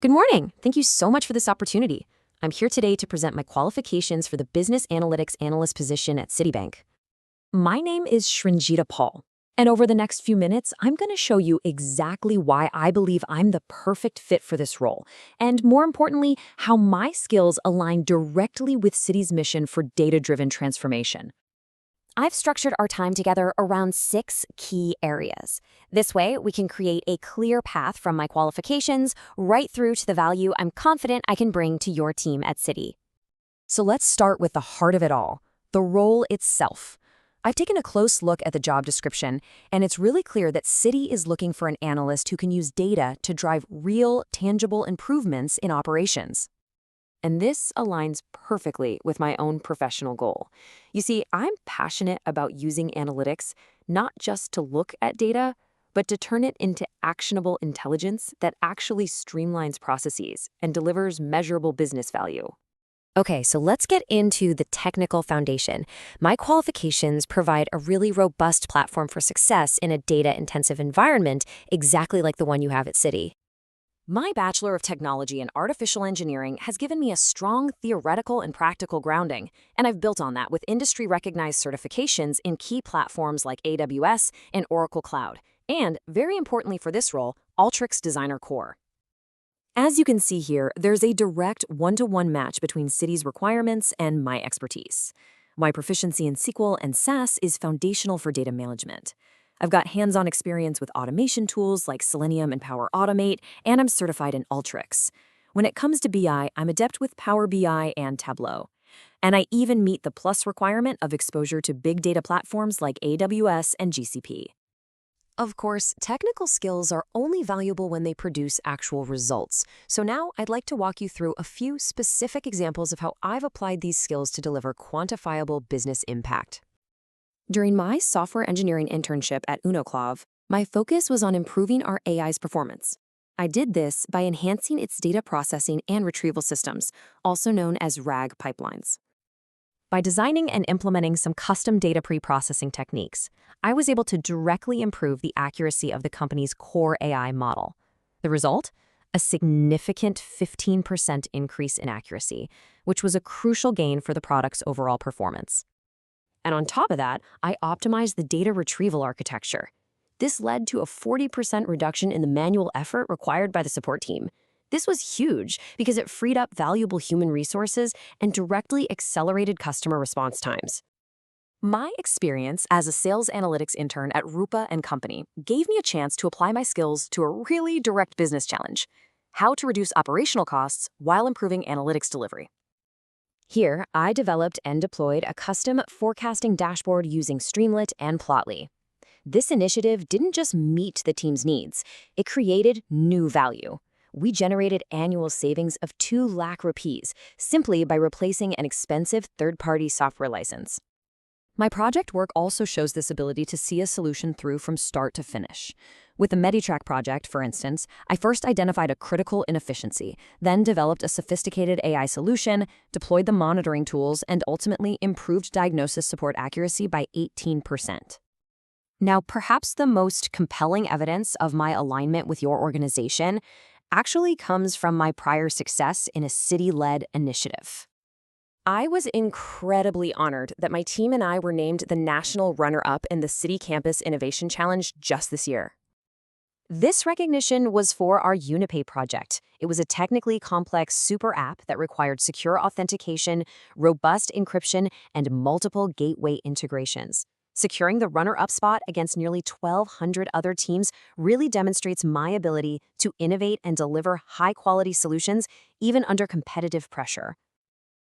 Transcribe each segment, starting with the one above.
Good morning. Thank you so much for this opportunity. I'm here today to present my qualifications for the Business Analytics Analyst position at Citi Bank. My name is Shrinjita Paul, and over the next few minutes, I'm going to show you exactly why I believe I'm the perfect fit for this role, and more importantly, how my skills align directly with Citi's mission for data-driven transformation. I've structured our time together around 6 key areas. This way, we can create a clear path from my qualifications right through to the value I'm confident I can bring to your team at Citi. So let's start with the heart of it all, the role itself. I've taken a close look at the job description, and it's really clear that Citi is looking for an analyst who can use data to drive real, tangible improvements in operations. And this aligns perfectly with my own professional goal. You see, I'm passionate about using analytics not just to look at data, but to turn it into actionable intelligence that actually streamlines processes and delivers measurable business value. Okay, so let's get into the technical foundation. My qualifications provide a really robust platform for success in a data-intensive environment, exactly like the one you have at Citi. My Bachelor of Technology in Artificial Engineering has given me a strong theoretical and practical grounding, and I've built on that with industry-recognized certifications in key platforms like AWS and Oracle Cloud, and, very importantly for this role, Alteryx Designer Core. As you can see here, there's a direct one-to-one match between Citi's requirements and my expertise. My proficiency in SQL and SAS is foundational for data management. I've got hands-on experience with automation tools like Selenium and Power Automate, and I'm certified in Alteryx. When it comes to BI, I'm adept with Power BI and Tableau. And I even meet the plus requirement of exposure to big data platforms like AWS and GCP. Of course, technical skills are only valuable when they produce actual results. So now I'd like to walk you through a few specific examples of how I've applied these skills to deliver quantifiable business impact. During my software engineering internship at UnoClav, my focus was on improving our AI's performance. I did this by enhancing its data processing and retrieval systems, also known as RAG pipelines. By designing and implementing some custom data pre-processing techniques, I was able to directly improve the accuracy of the company's core AI model. The result? A significant 15% increase in accuracy, which was a crucial gain for the product's overall performance. And on top of that, I optimized the data retrieval architecture. This led to a 40% reduction in the manual effort required by the support team. This was huge because it freed up valuable human resources and directly accelerated customer response times. My experience as a sales analytics intern at Rupa & Company gave me a chance to apply my skills to a really direct business challenge: how to reduce operational costs while improving analytics delivery. Here, I developed and deployed a custom forecasting dashboard using Streamlit and Plotly. This initiative didn't just meet the team's needs, it created new value. We generated annual savings of 2 lakh rupees simply by replacing an expensive third-party software license. My project work also shows this ability to see a solution through from start to finish. With the Meditrack project, for instance, I first identified a critical inefficiency, then developed a sophisticated AI solution, deployed the monitoring tools, and ultimately improved diagnosis support accuracy by 18%. Now, perhaps the most compelling evidence of my alignment with your organization actually comes from my prior success in a Citi-led initiative. I was incredibly honored that my team and I were named the national runner-up in the Citi Campus Innovation Challenge just this year. This recognition was for our UniPay project. It was a technically complex super app that required secure authentication, robust encryption, and multiple gateway integrations. Securing the runner-up spot against nearly 1,200 other teams really demonstrates my ability to innovate and deliver high-quality solutions even under competitive pressure.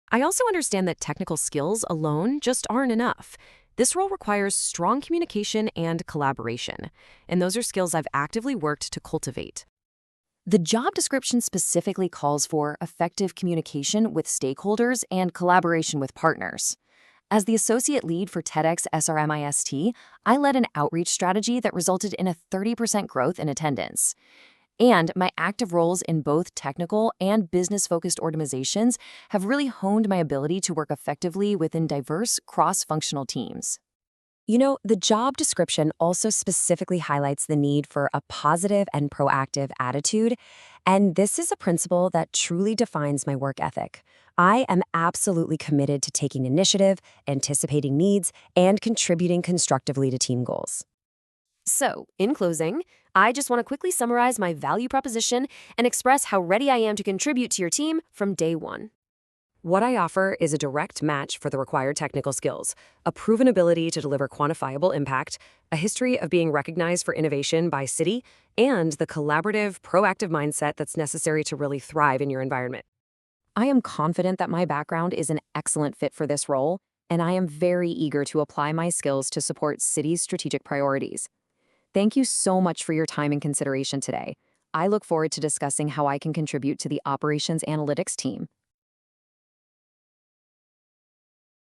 I also understand that technical skills alone just aren't enough. This role requires strong communication and collaboration, and those are skills I've actively worked to cultivate. The job description specifically calls for effective communication with stakeholders and collaboration with partners. As the associate lead for TEDx SRMIST, I led an outreach strategy that resulted in a 30% growth in attendance. And my active roles in both technical and business-focused organizations have really honed my ability to work effectively within diverse cross-functional teams. The job description also specifically highlights the need for a positive and proactive attitude, and this is a principle that truly defines my work ethic. I am absolutely committed to taking initiative, anticipating needs, and contributing constructively to team goals. So, in closing, I just want to quickly summarize my value proposition and express how ready I am to contribute to your team from day one. What I offer is a direct match for the required technical skills, a proven ability to deliver quantifiable impact, a history of being recognized for innovation by Citi, and the collaborative, proactive mindset that's necessary to really thrive in your environment. I am confident that my background is an excellent fit for this role, and I am very eager to apply my skills to support Citi's strategic priorities. Thank you so much for your time and consideration today. I look forward to discussing how I can contribute to the operations analytics team.